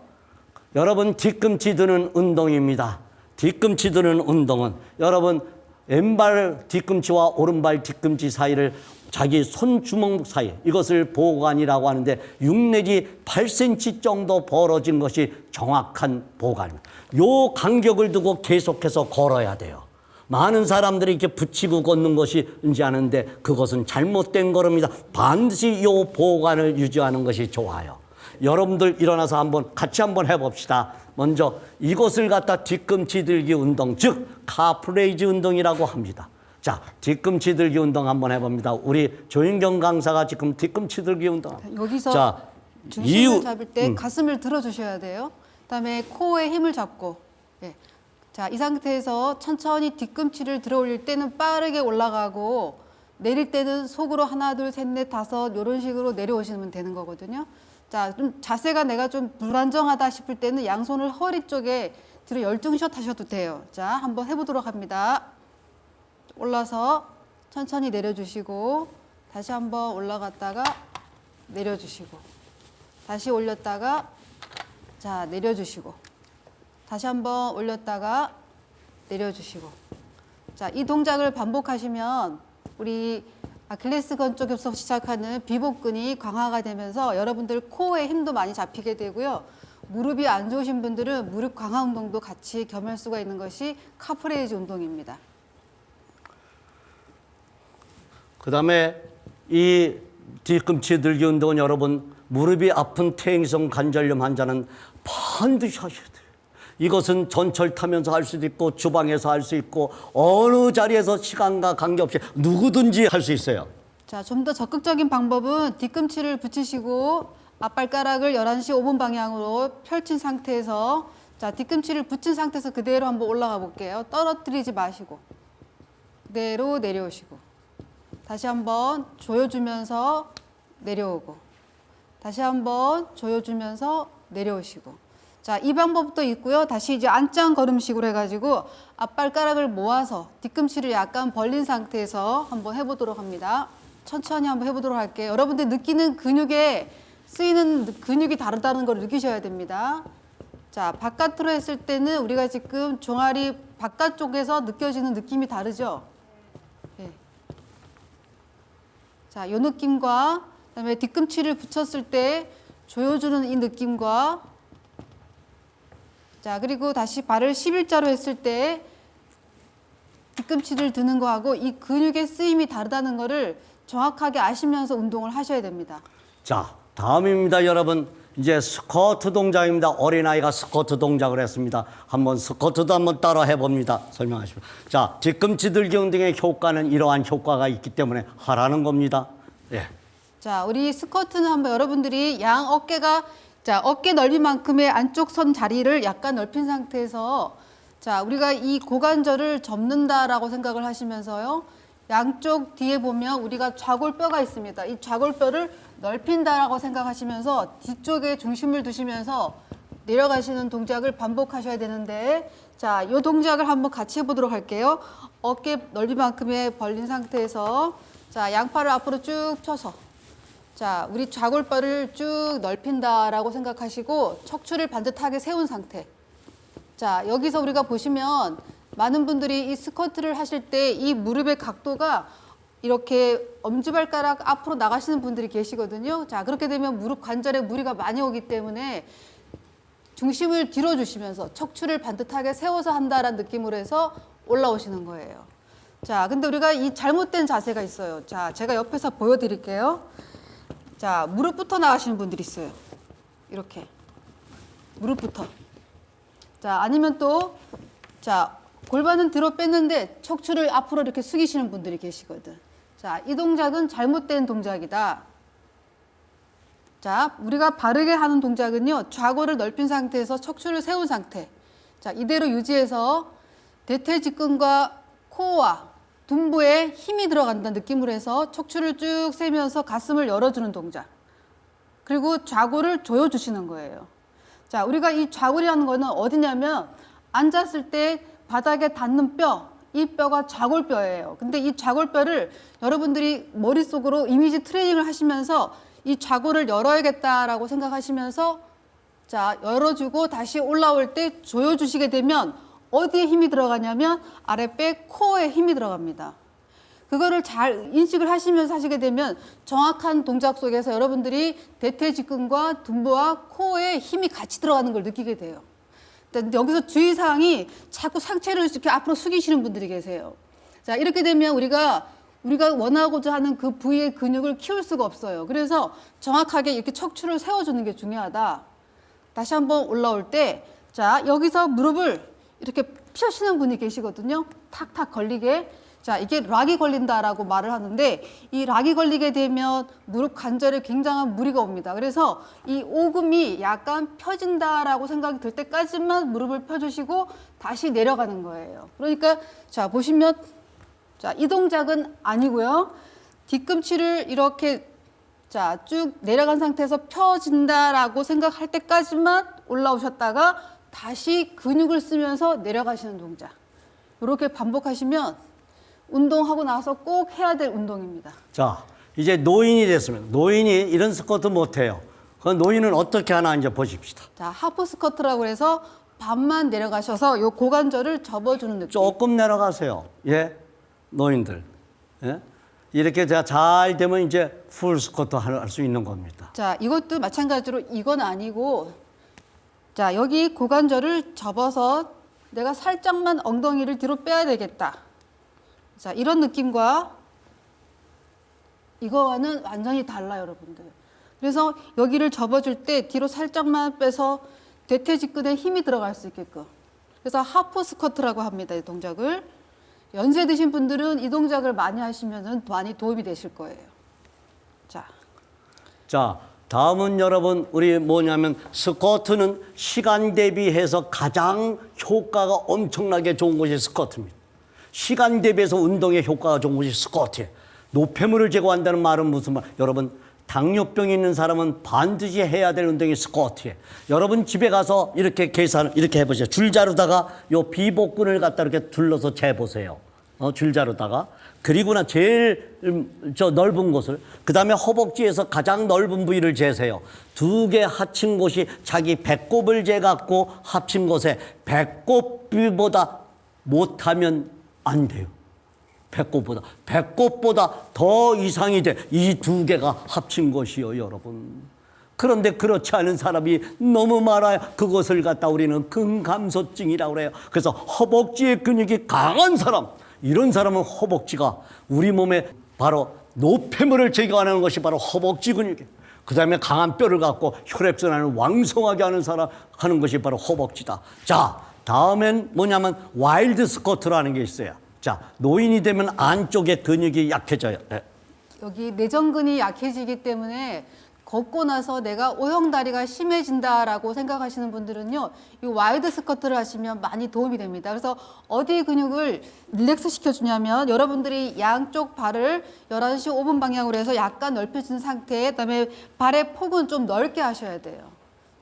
여러분 뒤꿈치 드는 운동입니다. 뒤꿈치 드는 운동은 여러분 왼발 뒤꿈치와 오른발 뒤꿈치 사이를 자기 손주먹 사이 이것을 보관이라고 하는데 6 내지 8cm 정도 벌어진 것이 정확한 보관입니다. 요 간격을 두고 계속해서 걸어야 돼요. 많은 사람들이 이렇게 붙이고 걷는 것이 이제 아는데 그것은 잘못된 걸음이다. 반드시 이 보관을 유지하는 것이 좋아요. 여러분들 일어나서 같이 한번 해봅시다. 먼저 이것을 갖다 뒤꿈치 들기 운동, 즉 카프레이즈 운동이라고 합니다. 자, 뒤꿈치 들기 운동 한번 해봅니다. 우리 조인경 강사가 지금 뒤꿈치 들기 운동. 여기서 자, 중심을 잡을 때 가슴을 들어주셔야 돼요. 그다음에 코에 힘을 잡고. 예. 자, 이 상태에서 천천히 뒤꿈치를 들어 올릴 때는 빠르게 올라가고 내릴 때는 속으로 하나, 둘, 셋, 넷, 다섯 이런 식으로 내려오시면 되는 거거든요. 자, 좀 자세가 내가 좀 불안정하다 싶을 때는 양손을 허리 쪽에 들어 열중샷 하셔도 돼요. 자, 한번 해보도록 합니다. 올라서 천천히 내려주시고 다시 한번 올라갔다가 내려주시고 다시 올렸다가 자, 내려주시고 다시 한번 올렸다가 내려주시고. 자, 이 동작을 반복하시면 우리 아킬레스건 쪽에서 시작하는 비복근이 강화가 되면서 여러분들 코에 힘도 많이 잡히게 되고요. 무릎이 안 좋으신 분들은 무릎 강화 운동도 같이 겸할 수가 있는 것이 카프레이즈 운동입니다. 그 다음에 이 뒤꿈치 들기 운동은 여러분 무릎이 아픈 퇴행성 관절염 환자는 반드시 하셔야 돼요. 이것은 전철 타면서 할 수도 있고 주방에서 할 수 있고 어느 자리에서 시간과 관계없이 누구든지 할 수 있어요. 자, 좀 더 적극적인 방법은 뒤꿈치를 붙이시고 앞발가락을 11시 5분 방향으로 펼친 상태에서 자, 뒤꿈치를 붙인 상태에서 그대로 한번 올라가 볼게요. 떨어뜨리지 마시고 그대로 내려오시고 다시 한번 조여주면서 내려오고 다시 한번 조여주면서 내려오시고 자, 이 방법도 있고요. 다시 이제 안짱 걸음식으로 해가지고 앞발가락을 모아서 뒤꿈치를 약간 벌린 상태에서 한번 해보도록 합니다. 천천히 한번 해보도록 할게요. 여러분들 느끼는 근육에 쓰이는 근육이 다르다는 걸 느끼셔야 됩니다. 자, 바깥으로 했을 때는 우리가 지금 종아리 바깥쪽에서 느껴지는 느낌이 다르죠? 네. 자, 이 느낌과 그다음에 뒤꿈치를 붙였을 때 조여주는 이 느낌과 자, 그리고 다시 발을 11자로 했을 때 뒤꿈치를 드는 거하고 이 근육의 쓰임이 다르다는 거를 정확하게 아시면서 운동을 하셔야 됩니다. 자, 다음입니다, 여러분. 이제 스쿼트 동작입니다. 어린아이가 스쿼트 동작을 했습니다. 한번 스쿼트도 한번 따라 해봅니다. 설명하십시오. 자, 뒤꿈치 들기 운동의 효과는 이러한 효과가 있기 때문에 하라는 겁니다. 예. 자, 우리 스쿼트는 한번 여러분들이 양 어깨가 자, 어깨 넓이만큼의 안쪽 선 자리를 약간 넓힌 상태에서 자, 우리가 이 고관절을 접는다라고 생각을 하시면서요. 양쪽 뒤에 보면 우리가 좌골뼈가 있습니다. 이 좌골뼈를 넓힌다라고 생각하시면서 뒤쪽에 중심을 두시면서 내려가시는 동작을 반복하셔야 되는데 자, 이 동작을 한번 같이 해보도록 할게요. 어깨 넓이만큼의 벌린 상태에서 자, 양팔을 앞으로 쭉 펴서 자, 우리 좌골뼈를 쭉 넓힌다라고 생각하시고 척추를 반듯하게 세운 상태. 자, 여기서 우리가 보시면 많은 분들이 이 스쿼트를 하실 때 이 무릎의 각도가 이렇게 엄지발가락 앞으로 나가시는 분들이 계시거든요. 자, 그렇게 되면 무릎 관절에 무리가 많이 오기 때문에 중심을 뒤로 주시면서 척추를 반듯하게 세워서 한다라는 느낌으로 해서 올라오시는 거예요. 자, 근데 우리가 이 잘못된 자세가 있어요. 자, 제가 옆에서 보여드릴게요. 자, 무릎부터 나가시는 분들이 있어요. 이렇게. 무릎부터. 자, 아니면 또, 자, 골반은 뒤로 뺐는데 척추를 앞으로 이렇게 숙이시는 분들이 계시거든. 자, 이 동작은 잘못된 동작이다. 자, 우리가 바르게 하는 동작은요, 좌골을 넓힌 상태에서 척추를 세운 상태. 자, 이대로 유지해서 대퇴직근과 코어와 둔부에 힘이 들어간다는 느낌으로 해서 척추를 쭉 세면서 가슴을 열어주는 동작. 그리고 좌골을 조여주시는 거예요. 자, 우리가 이 좌골이라는 거는 어디냐면 앉았을 때 바닥에 닿는 뼈, 이 뼈가 좌골뼈예요. 근데 이 좌골뼈를 여러분들이 머릿속으로 이미지 트레이닝을 하시면서 이 좌골을 열어야겠다라고 생각하시면서 자, 열어주고 다시 올라올 때 조여주시게 되면 어디에 힘이 들어가냐면 아랫배 코어에 힘이 들어갑니다. 그거를 잘 인식을 하시면서 하시게 되면 정확한 동작 속에서 여러분들이 대퇴직근과 둔부와 코어에 힘이 같이 들어가는 걸 느끼게 돼요. 근데 여기서 주의사항이 자꾸 상체를 이렇게 앞으로 숙이시는 분들이 계세요. 자, 이렇게 되면 우리가 원하고자 하는 그 부위의 근육을 키울 수가 없어요. 그래서 정확하게 이렇게 척추를 세워주는 게 중요하다. 다시 한번 올라올 때, 자, 여기서 무릎을 이렇게 펴시는 분이 계시거든요. 탁탁 걸리게. 자, 이게 락이 걸린다라고 말을 하는데 이 락이 걸리게 되면 무릎 관절에 굉장한 무리가 옵니다. 그래서 이 오금이 약간 펴진다라고 생각이 들 때까지만 무릎을 펴주시고 다시 내려가는 거예요. 그러니까 자, 보시면 자, 이 동작은 아니고요. 뒤꿈치를 이렇게 자, 쭉 내려간 상태에서 펴진다라고 생각할 때까지만 올라오셨다가 다시 근육을 쓰면서 내려가시는 동작. 이렇게 반복하시면 운동하고 나서 꼭 해야 될 운동입니다. 자, 이제 노인이 됐으면 노인이 이런 스쿼트 못해요. 그 노인은 어떻게 하나 이제 보십시다. 자, 하프 스쿼트라고 해서 반만 내려가셔서 요 고관절을 접어주는 느낌. 조금 내려가세요. 예, 노인들. 예? 이렇게 잘 되면 이제 풀 스쿼트 할 수 있는 겁니다. 자, 이것도 마찬가지로 이건 아니고 자, 여기 고관절을 접어서 내가 살짝만 엉덩이를 뒤로 빼야 되겠다. 자, 이런 느낌과 이거와는 완전히 달라요, 여러분들. 그래서 여기를 접어줄 때 뒤로 살짝만 빼서 대퇴직근에 힘이 들어갈 수 있게끔. 그래서 하프 스쿼트라고 합니다, 이 동작을. 연세 드신 분들은 이 동작을 많이 하시면 많이 도움이 되실 거예요. 자, 다음은 여러분 우리 뭐냐면 스쿼트는 시간 대비해서 가장 효과가 엄청나게 좋은 것이 스쿼트입니다. 시간 대비해서 운동의 효과가 좋은 것이 스쿼트예요. 노폐물을 제거한다는 말은 무슨 말? 여러분 당뇨병이 있는 사람은 반드시 해야 될 운동이 스쿼트예요. 여러분 집에 가서 이렇게 이렇게 해보세요. 줄자루다가 요 비복근을 갖다 이렇게 둘러서 재보세요. 줄자루다가. 그리고 나 제일 넓은 곳을, 그 다음에 허벅지에서 가장 넓은 부위를 재세요. 두 개 합친 곳이 자기 배꼽을 재갖고 합친 곳에 배꼽보다 못하면 안 돼요. 배꼽보다 더 이상이 돼. 이 두 개가 합친 것이요, 여러분. 그런데 그렇지 않은 사람이 너무 많아요. 그것을 갖다 우리는 근감소증이라고 그래요. 그래서 허벅지의 근육이 강한 사람, 이런 사람은 허벅지가 우리 몸에 바로 노폐물을 제거하는 것이 바로 허벅지 근육이에요. 그 다음에 강한 뼈를 갖고 혈액순환을 왕성하게 하는 사람 하는 것이 바로 허벅지다. 자, 다음엔 뭐냐면 와일드 스쿼트라는 게 있어요. 자, 노인이 되면 안쪽에 근육이 약해져요. 네. 여기 내전근이 약해지기 때문에 걷고 나서 내가 오형다리가 심해진다라고 생각하시는 분들은요, 이 와이드 스쿼트를 하시면 많이 도움이 됩니다. 그래서 어디 근육을 릴렉스 시켜주냐면 여러분들이 양쪽 발을 11시 5분 방향으로 해서 약간 넓혀진 상태에, 그다음에 발의 폭은 좀 넓게 하셔야 돼요.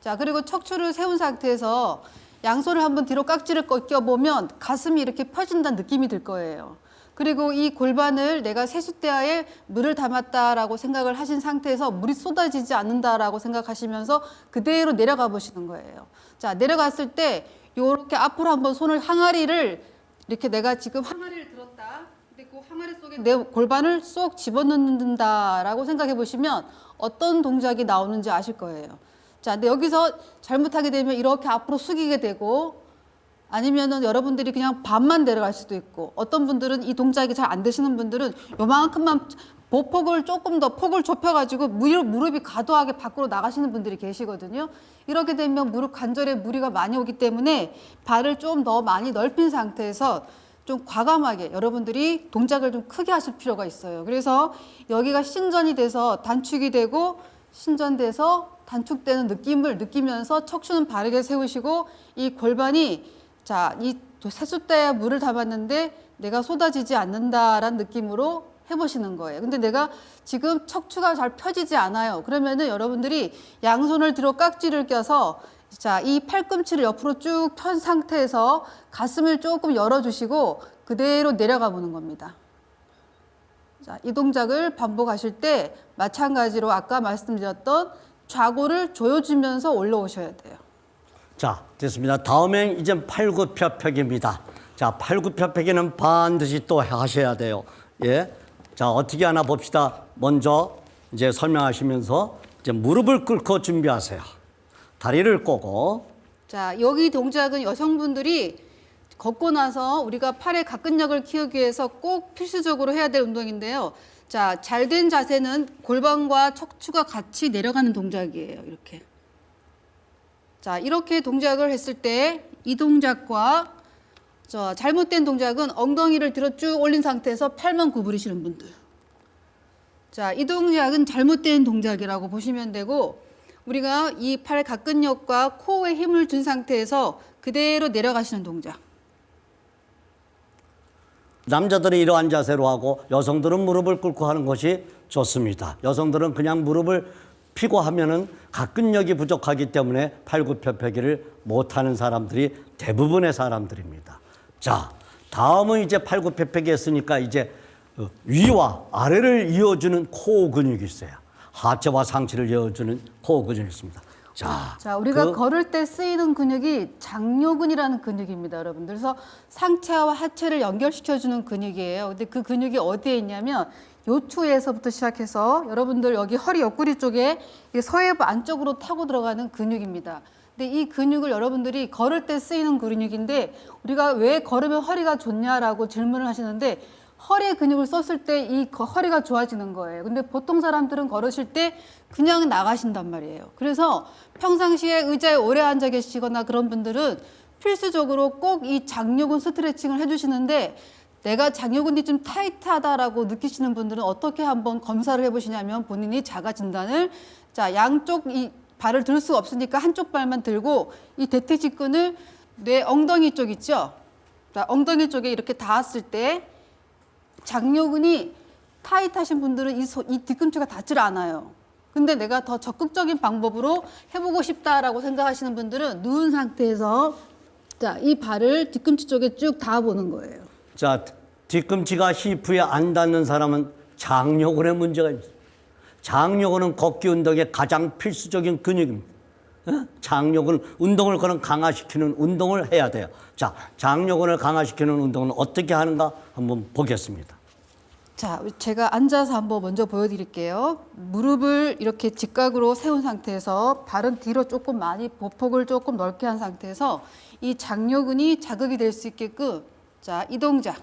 자, 그리고 척추를 세운 상태에서 양손을 한번 뒤로 깍지를 꺾여보면 가슴이 이렇게 펴진다는 느낌이 들 거예요. 그리고 이 골반을 내가 세숫대야에 물을 담았다라고 생각을 하신 상태에서 물이 쏟아지지 않는다라고 생각하시면서 그대로 내려가 보시는 거예요. 자, 내려갔을 때 이렇게 앞으로 한번 손을 항아리를 이렇게 내가 지금 항아리를 들었다. 근데 그 항아리 속에 내 골반을 쏙 집어넣는다라고 생각해 보시면 어떤 동작이 나오는지 아실 거예요. 자, 근데 여기서 잘못하게 되면 이렇게 앞으로 숙이게 되고 아니면은 여러분들이 그냥 반만 내려갈 수도 있고 어떤 분들은 이 동작이 잘 안 되시는 분들은 요만큼만 보폭을 조금 더 폭을 좁혀가지고 무릎이 과도하게 밖으로 나가시는 분들이 계시거든요. 이렇게 되면 무릎 관절에 무리가 많이 오기 때문에 발을 좀 더 많이 넓힌 상태에서 좀 과감하게 여러분들이 동작을 좀 크게 하실 필요가 있어요. 그래서 여기가 신전이 돼서 단축이 되고 신전돼서 단축되는 느낌을 느끼면서 척추는 바르게 세우시고 이 골반이 자, 이 세숫대에 물을 담았는데 내가 쏟아지지 않는다라는 느낌으로 해보시는 거예요. 근데 내가 지금 척추가 잘 펴지지 않아요. 그러면은 여러분들이 양손을 뒤로 깍지를 껴서 자, 이 팔꿈치를 옆으로 쭉 편 상태에서 가슴을 조금 열어주시고 그대로 내려가 보는 겁니다. 자, 이 동작을 반복하실 때 마찬가지로 아까 말씀드렸던 좌골을 조여주면서 올라오셔야 돼요. 자, 됐습니다. 다음엔 이제 팔굽혀펴기입니다. 자, 팔굽혀펴기는 반드시 또 하셔야 돼요. 예. 자, 어떻게 하나 봅시다. 먼저 이제 설명하시면서 이제 무릎을 꿇고 준비하세요. 다리를 꼬고. 자, 여기 동작은 여성분들이 걷고 나서 우리가 팔의 각근력을 키우기 위해서 꼭 필수적으로 해야 될 운동인데요. 자, 잘된 자세는 골반과 척추가 같이 내려가는 동작이에요. 이렇게. 자, 이렇게 동작을 했을 때 이 동작과 잘못된 동작은 엉덩이를 들어 쭉 올린 상태에서 팔만 구부리시는 분들. 자, 이 동작은 잘못된 동작이라고 보시면 되고 우리가 이 팔 각근력과 코어에 힘을 준 상태에서 그대로 내려가시는 동작. 남자들이 이러한 자세로 하고 여성들은 무릎을 꿇고 하는 것이 좋습니다. 여성들은 그냥 무릎을 피고 하면은 각근력이 부족하기 때문에 팔굽혀펴기를 못하는 사람들이 대부분의 사람들입니다. 자, 다음은 이제 팔굽혀펴기 했으니까 이제 위와 아래를 이어주는 코어 근육이 있어요. 하체와 상체를 이어주는 코어 근육이 있습니다. 자, 우리가 걸을 때 쓰이는 근육이 장요근이라는 근육입니다, 여러분들. 그래서 상체와 하체를 연결시켜주는 근육이에요. 근데 그 근육이 어디에 있냐면 요추에서부터 시작해서 여러분들 여기 허리 옆구리 쪽에 서해부 안쪽으로 타고 들어가는 근육입니다. 근데 이 근육을 여러분들이 걸을 때 쓰이는 근육인데 우리가 왜 걸으면 허리가 좋냐라고 질문을 하시는데 허리에 근육을 썼을 때 이 허리가 좋아지는 거예요. 근데 보통 사람들은 걸으실 때 그냥 나가신단 말이에요. 그래서 평상시에 의자에 오래 앉아 계시거나 그런 분들은 필수적으로 꼭 이 장요근 스트레칭을 해주시는데 내가 장요근이 좀 타이트하다라고 느끼시는 분들은 어떻게 한번 검사를 해보시냐면 본인이 자가 진단을 자, 양쪽 이 발을 들 수가 없으니까 한쪽 발만 들고 이 대퇴직근을 내 엉덩이 쪽 있죠? 자, 엉덩이 쪽에 이렇게 닿았을 때 장요근이 타이트하신 분들은 이 뒤꿈치가 닿질 않아요. 근데 내가 더 적극적인 방법으로 해보고 싶다라고 생각하시는 분들은 누운 상태에서 자, 이 발을 뒤꿈치 쪽에 쭉 닿아보는 거예요. 자, 뒤꿈치가 히프에 안 닿는 사람은 장요근에 문제가 있어요. 장요근은 걷기 운동의 가장 필수적인 근육입니다. 장요근 운동을 그런 강화시키는 운동을 해야 돼요. 자, 장요근을 강화시키는 운동은 어떻게 하는가 한번 보겠습니다. 자, 제가 앉아서 한번 먼저 보여드릴게요. 무릎을 이렇게 직각으로 세운 상태에서 발은 뒤로 조금 많이 보폭을 조금 넓게 한 상태에서 이 장요근이 자극이 될 수 있게끔 자, 이 동작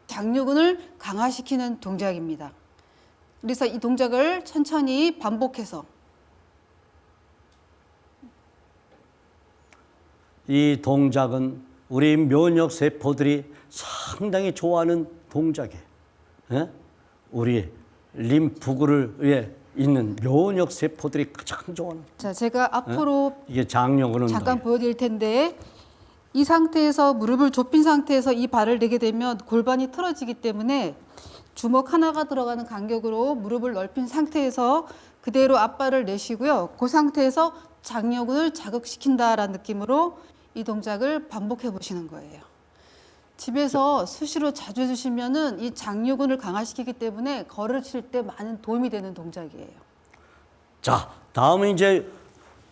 장요근을 강화시키는 동작입니다. 그래서 이 동작을 천천히 반복해서 이 동작은 우리 면역 세포들이 상당히 좋아하는 동작이에요. 예? 우리 림프구에 있는 면역 세포들이 가장 좋아하는. 자, 제가 앞으로 이게 장요근 운동이에요. 잠깐 보여드릴 텐데 이 상태에서 무릎을 좁힌 상태에서 이 발을 내게 되면 골반이 틀어지기 때문에 주먹 하나가 들어가는 간격으로 무릎을 넓힌 상태에서 그대로 앞발을 내쉬고요. 그 상태에서 장요근을 자극시킨다라는 느낌으로 이 동작을 반복해 보시는 거예요. 집에서 수시로 자주 해주시면은 이 장요근을 강화시키기 때문에 걸으실 때 많은 도움이 되는 동작이에요. 자, 다음은 이제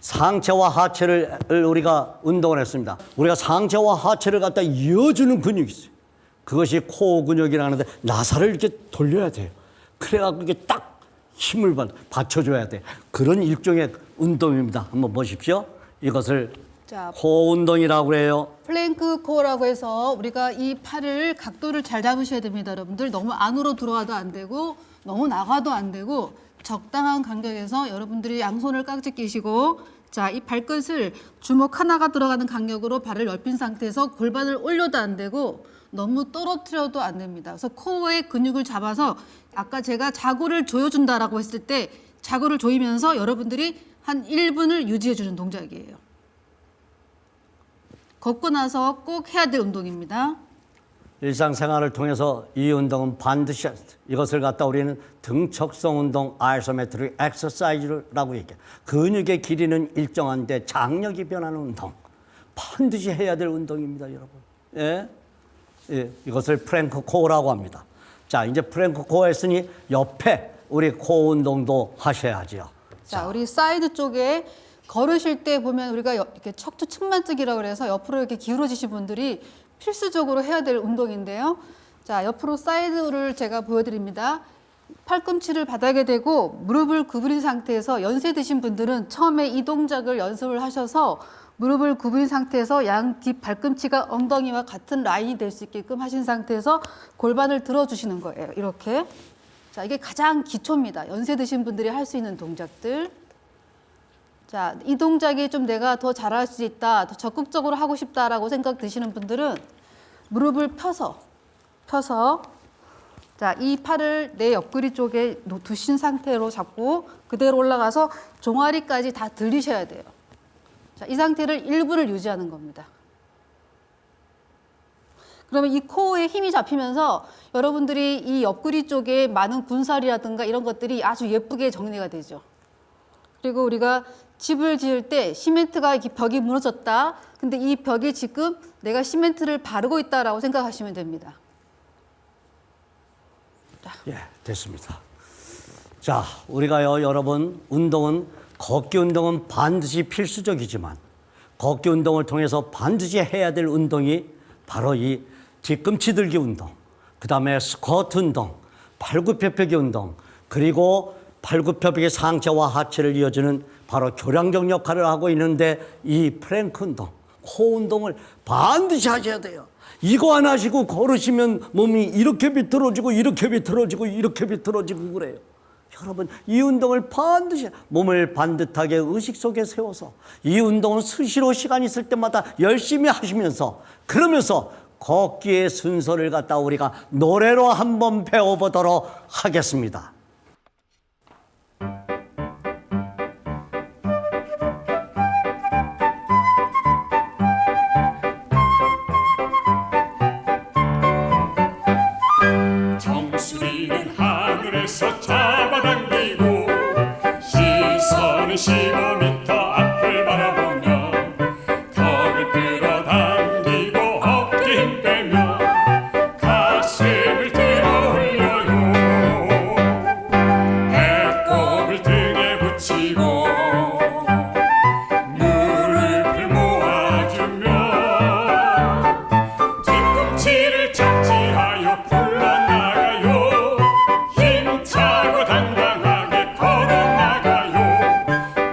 상체와 하체를 우리가 운동을 했습니다. 우리가 상체와 하체를 갖다 이어주는 근육이 있어요. 그것이 코어 근육이라는데 나사를 이렇게 돌려야 돼요. 그래갖고 이게 딱 힘을 받쳐줘야 돼. 그런 일종의 운동입니다. 한번 보십시오. 이것을 자, 코어 운동이라고 해요. 플랭크 코어라고 해서 우리가 이 팔을 각도를 잘 잡으셔야 됩니다, 여러분들. 너무 안으로 들어와도 안 되고 너무 나가도 안 되고 적당한 간격에서 여러분들이 양손을 깍지 끼시고 자, 이 발끝을 주먹 하나가 들어가는 간격으로 발을 넓힌 상태에서 골반을 올려도 안 되고 너무 떨어뜨려도 안 됩니다. 그래서 코어의 근육을 잡아서 아까 제가 자골을 조여준다라고 했을 때 자골을 조이면서 여러분들이 한 1분을 유지해 주는 동작이에요. 걷고 나서 꼭 해야 될 운동입니다. 일상생활을 통해서 이 운동은 반드시 이것을 갖다 우리는 등척성 운동 아이소메트릭 엑서사이즈라고 얘기해요. 근육의 길이는 일정한데 장력이 변하는 운동. 반드시 해야 될 운동입니다, 여러분. 예? 예, 이것을 프랭크 코어라고 합니다. 자, 이제 프랭크 코어 했으니 옆에 우리 코어 운동도 하셔야지요. 자, 우리 사이드 쪽에 걸으실 때 보면 우리가 이렇게 척추 측만뜨기라고 그래서 옆으로 이렇게 기울어지신 분들이 필수적으로 해야 될 운동인데요. 자, 옆으로 사이드를 제가 보여드립니다. 팔꿈치를 바닥에 대고 무릎을 구부린 상태에서 연세 드신 분들은 처음에 이 동작을 연습을 하셔서 무릎을 구부린 상태에서 양 뒷 발꿈치가 엉덩이와 같은 라인이 될 수 있게끔 하신 상태에서 골반을 들어주시는 거예요. 이렇게. 자, 이게 가장 기초입니다. 연세 드신 분들이 할 수 있는 동작들. 자, 이 동작이 좀 내가 더 잘할 수 있다, 더 적극적으로 하고 싶다라고 생각 드시는 분들은 무릎을 펴서 자, 이 팔을 내 옆구리 쪽에 두신 상태로 잡고 그대로 올라가서 종아리까지 다 들리셔야 돼요. 자, 이 상태를 1분을 유지하는 겁니다. 그러면 이 코어에 힘이 잡히면서 여러분들이 이 옆구리 쪽에 많은 군살이라든가 이런 것들이 아주 예쁘게 정리가 되죠. 그리고 우리가 집을 지을 때 시멘트가 이렇게 벽이 무너졌다. 근데 이 벽에 지금 내가 시멘트를 바르고 있다라고 생각하시면 됩니다. 예, 됐습니다. 자, 우리가요, 여러분, 운동은 걷기 운동은 반드시 필수적이지만 걷기 운동을 통해서 반드시 해야 될 운동이 바로 이 뒤꿈치 들기 운동, 그 다음에 스쿼트 운동, 팔굽혀펴기 운동, 그리고 팔굽혀펴기 상체와 하체를 이어주는 바로 교량적 역할을 하고 있는데 이 플랭크 운동, 코어 운동을 반드시 하셔야 돼요. 이거 안 하시고 걸으시면 몸이 이렇게 비틀어지고 이렇게 비틀어지고 이렇게 비틀어지고 그래요. 여러분, 이 운동을 반드시 몸을 반듯하게 의식 속에 세워서 이 운동은 수시로 시간 있을 때마다 열심히 하시면서 그러면서 걷기의 순서를 갖다 우리가 노래로 한번 배워보도록 하겠습니다. 정수리는 하늘에서 잡아당기고 시선은 15m 앞을 바라보며 턱을 끌어당기고 어깨 힘 빼며 가슴을 들어 올려요. 배꼽을 등에 붙이고 무릎을 모아주며 뒤꿈치를 착지하여 불러나가요. 힘차고 당당하게 걸어나가요.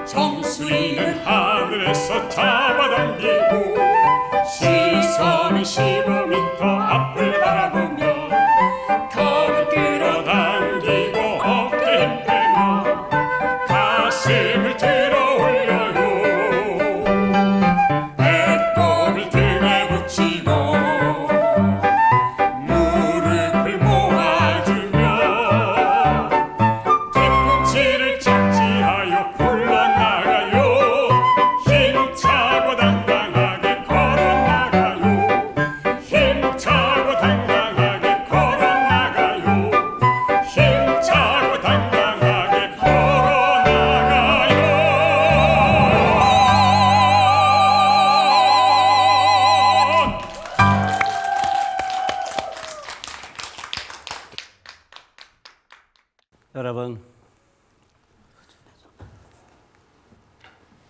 정수리는 하늘에서 잡아당기고 시선은 15m 앞을 바라보며 턱을 끌어당기고 어깨 힘 빼며 가슴을 들어 올려요. 배꼽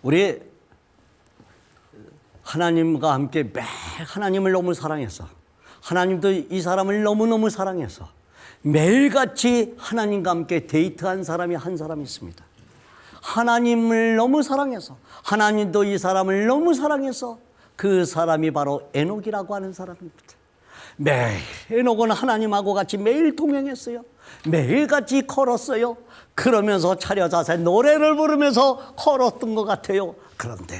우리 하나님과 함께 매일 하나님을 너무 사랑해서 하나님도 이 사람을 너무너무 사랑해서 매일같이 하나님과 함께 데이트한 사람이 한 사람이 있습니다. 하나님을 너무 사랑해서 하나님도 이 사람을 너무 사랑해서 그 사람이 바로 에녹이라고 하는 사람입니다. 매일 에녹은 하나님하고 같이 매일 동행했어요. 매일같이 걸었어요. 그러면서 차려 자세 노래를 부르면서 걸었던 것 같아요. 그런데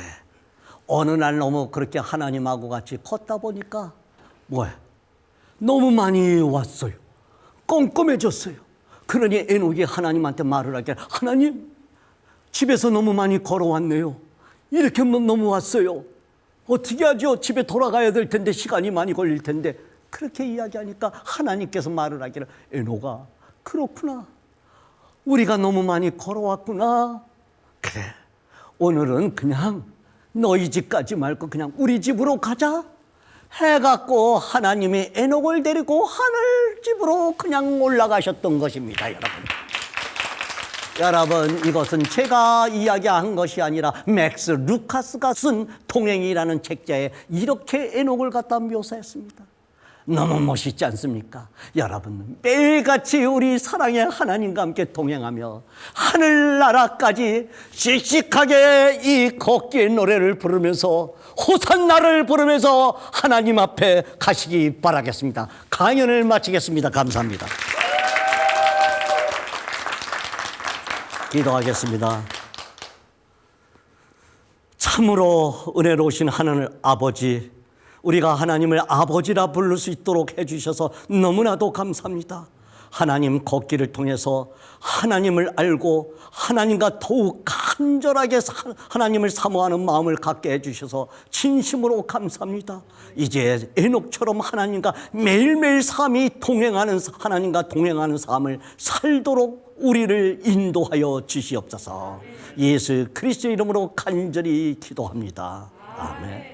어느 날 너무 그렇게 하나님하고 같이 걷다 보니까 뭐야? 너무 많이 왔어요. 꼼꼼해졌어요. 그러니 에녹이 하나님한테 말을 하게, 하나님, 집에서 너무 많이 걸어왔네요. 이렇게 너무 왔어요. 어떻게 하죠? 집에 돌아가야 될 텐데, 시간이 많이 걸릴 텐데. 그렇게 이야기하니까 하나님께서 말을 하기를, 에녹아, 그렇구나. 우리가 너무 많이 걸어왔구나. 그래, 오늘은 그냥 너희 집 가지 말고 그냥 우리 집으로 가자 해갖고 하나님이 에녹을 데리고 하늘집으로 그냥 올라가셨던 것입니다. 여러분, 이것은 제가 이야기한 것이 아니라 맥스 루카스가 쓴 동행이라는 책자에 이렇게 에녹을 갖다 묘사했습니다. 너무 멋있지 않습니까? 여러분, 매일같이 우리 사랑의 하나님과 함께 동행하며 하늘나라까지 씩씩하게 이 걷기의 노래를 부르면서 호산나를 부르면서 하나님 앞에 가시기 바라겠습니다. 강연을 마치겠습니다. 감사합니다. 기도하겠습니다. 참으로 은혜로우신 하나님 아버지, 우리가 하나님을 아버지라 부를 수 있도록 해주셔서 너무나도 감사합니다. 하나님 걷기를 통해서 하나님을 알고 하나님과 더욱 간절하게 하나님을 사모하는 마음을 갖게 해주셔서 진심으로 감사합니다. 이제 에녹처럼 하나님과 매일매일 삶이 동행하는, 하나님과 동행하는 삶을 살도록 우리를 인도하여 주시옵소서. 예수 그리스도 이름으로 간절히 기도합니다. 아멘.